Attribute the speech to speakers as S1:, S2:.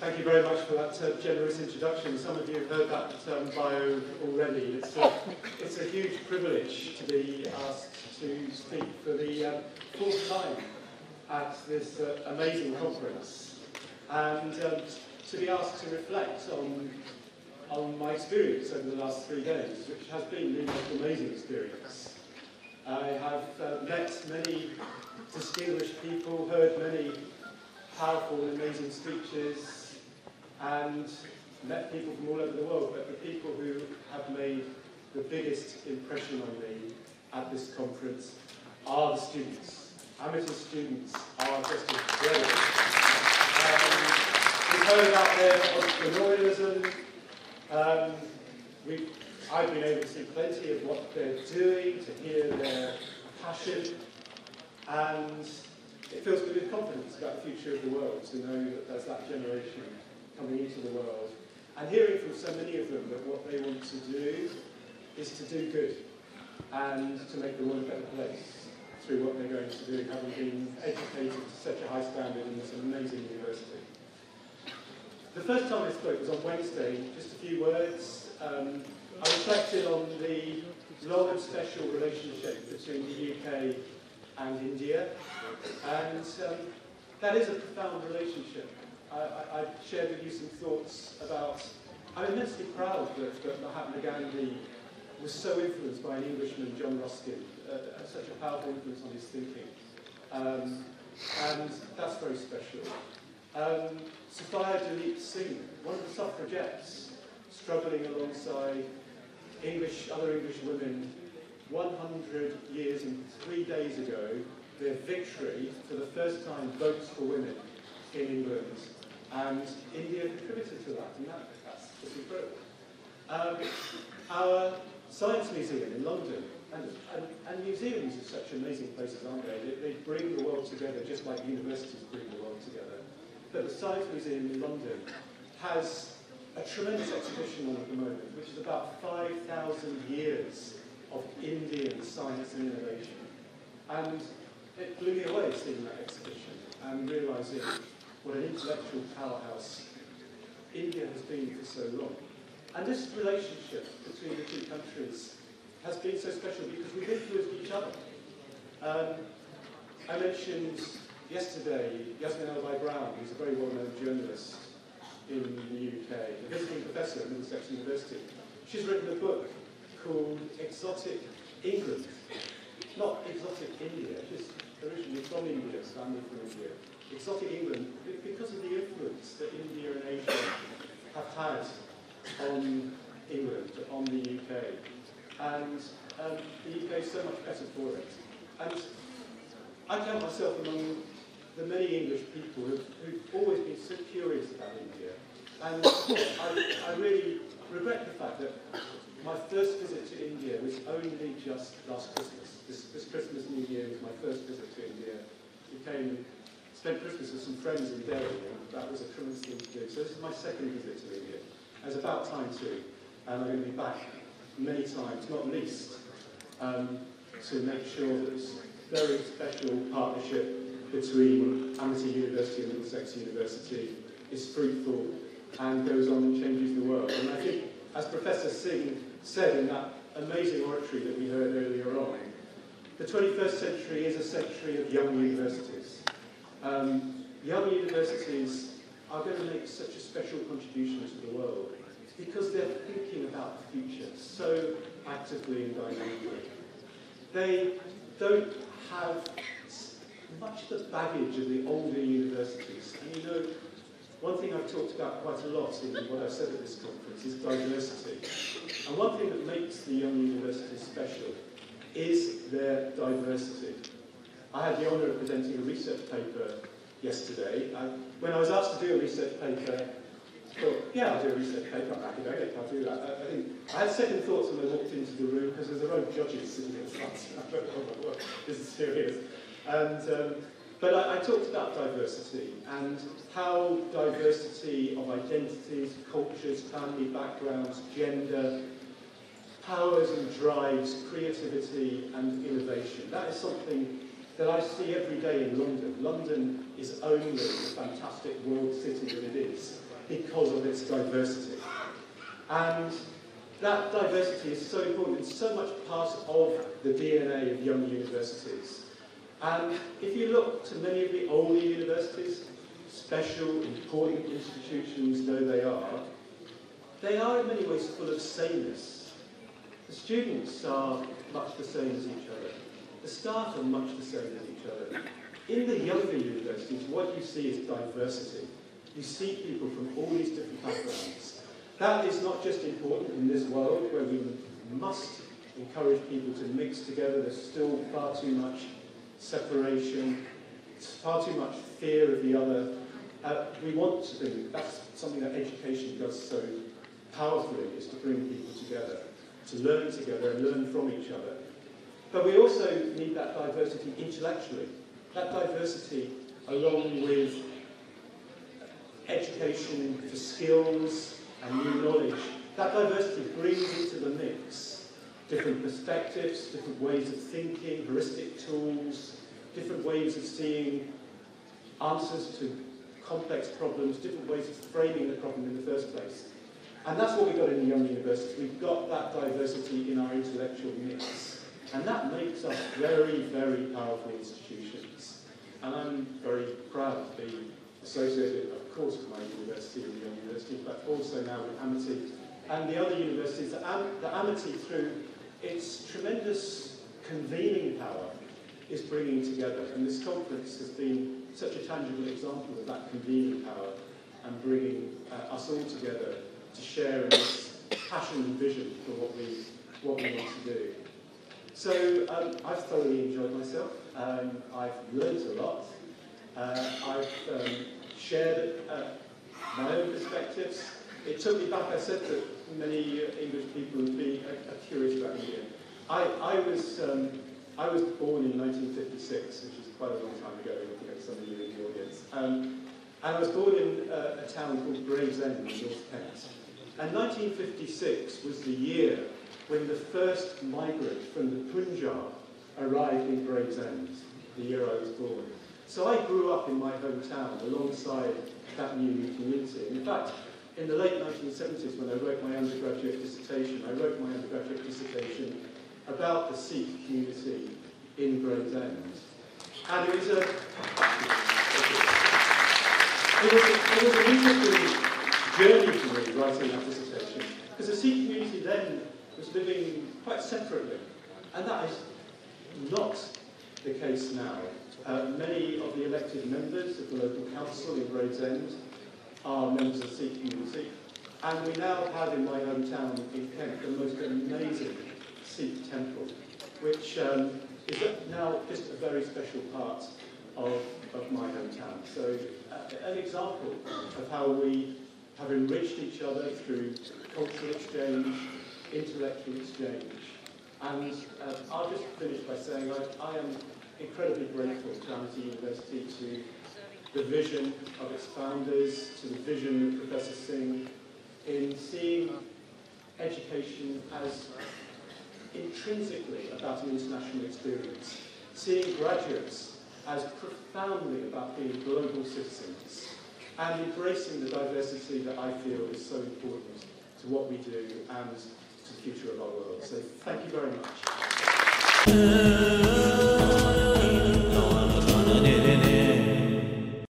S1: Thank you very much for that generous introduction. Some of you have heard that bio already. It's a huge privilege to be asked to speak for the fourth time at this amazing conference, and to be asked to reflect on my experience over the last 3 days, which has been the most amazing experience. I have met many distinguished people, heard many powerful and amazing speeches, and met people from all over the world, but the people who have made the biggest impression on me at this conference are the students. Amity students are just incredible. We've heard about their entrepreneurialism. I've been able to see plenty of what they're doing, to hear their passion, and it fills me with confidence about the future of the world, to know that there's that generation coming into the world, and hearing from so many of them that what they want to do is to do good and to make the world a better place through what they're going to do, having been educated to such a high standard in this amazing university. The first time I spoke was on Wednesday. Just a few words. I reflected on the long and special relationship between the UK and India, and that is a profound relationship. I shared with you some thoughts about, I'm immensely proud that Mahatma Gandhi was so influenced by an Englishman, John Ruskin, such a powerful influence on his thinking. And that's very special. Sophia Duleep Singh, one of the suffragettes, struggling alongside other English women, 100 years and 3 days ago, their victory, for the first time, votes for women in England. And India contributed to that, and that's just incredible. Our Science Museum in London, and museums are such amazing places, aren't they? They bring the world together, just like universities bring the world together. But the Science Museum in London has a tremendous exhibition on at the moment, which is about 5,000 years of Indian science and innovation. And it blew me away seeing that exhibition and realising what an intellectual powerhouse India has been for so long. And this relationship between the two countries has been so special because we've influenced each other. I mentioned yesterday Yasmin Al-Brown, who's a very well-known journalist in the UK, a visiting professor at Middlesex University. She's written a book called Exotic England. Not Exotic India, she's originally from India, family from India. Exotic England, because of the influence that India and Asia have had on England, on the UK. And the UK is so much better for it. And I count myself among the many English people who've always been so curious about India. And I really regret the fact that my first visit to India was only just last Christmas. This Christmas, New Year was my first visit to India. We came and spent Christmas with some friends in Delhi, and that was a tremendous thing to do. So this is my second visit to India. And it's about time too, and I'm going to be back many times, not least to make sure that this very special partnership between Amity University and Middlesex University is fruitful and goes on and changes the world. And I think, as Professor Singh said in that amazing oratory that we heard earlier on, the 21st century is a century of young universities. Young universities are going to make such a special contribution to the world because they're thinking about the future so actively and dynamically. They don't have much of the baggage of the older universities. And you know, one thing I've talked about quite a lot in what I've said at this conference is diversity. And one thing that makes the young universities special is their diversity. I had the honour of presenting a research paper yesterday. When I was asked to do a research paper, I thought, yeah, I'll do a research paper, I'm academic, I'll do that. I had second thoughts when I walked into the room because there's a row of judges sitting in front. I thought, oh my word, this is serious. But I talked about diversity and how diversity of identities, cultures, family backgrounds, gender, powers and drives creativity and innovation. That is something that I see every day in London. London is only the fantastic world city that it is because of its diversity. And that diversity is so important. It's so much part of the DNA of young universities. And if you look to many of the older universities, special, important institutions though they are in many ways full of sameness. The students are much the same as each other. The staff are much the same as each other. In the younger universities, what you see is diversity. You see people from all these different backgrounds. That is not just important in this world where we must encourage people to mix together. There's still far too much separation, far too much fear of the other. We want to do, that's something that education does so powerfully, is to bring people together, to learn together and learn from each other. But we also need that diversity intellectually. That diversity along with education for skills and new knowledge, that diversity brings into the mix different perspectives, different ways of thinking, heuristic tools, different ways of seeing answers to complex problems, different ways of framing the problem in the first place. And that's what we've got in the young universities. We've got that diversity in our intellectual mix. And that makes us very, very powerful institutions. And I'm very proud to be associated, of course, with my university and the young university, but also now with Amity and the other universities. The Amity, through its tremendous convening power, is bringing together. And this conference has been such a tangible example of that convening power and bringing us all together to share in this passion and vision for what we want to do. So I've thoroughly enjoyed myself. I've learned a lot. I've shared my own perspectives. It took me back. I said that many English people would be curious about India. I was born in 1956, which is quite a long time ago, looking at some of you in the audience. And I was born in a town called Gravesend in North Kent. And 1956 was the year when the first migrant from the Punjab arrived in Gravesend, the year I was born. So I grew up in my hometown alongside that new community. And in fact, in the late 1970s, when I wrote my undergraduate dissertation, about the Sikh community in Gravesend. And it was an interesting journey for me writing that dissertation, because the Sikh community then was living quite separately, and that is not the case now. Many of the elected members of the local council in Gravesend are members of the Sikh community, and we now have in my hometown in Kent the most amazing Sikh temple, which is now just a very special part of my hometown. So an example of how we have enriched each other through cultural exchange, intellectual exchange. And I'll just finish by saying I am incredibly grateful to Amity University, to the vision of its founders, to the vision of Professor Singh in seeing education as intrinsically about an international experience, seeing graduates as profoundly about being global citizens, and embracing the diversity that I feel is so important to what we do and to the future of our world. So thank you very much.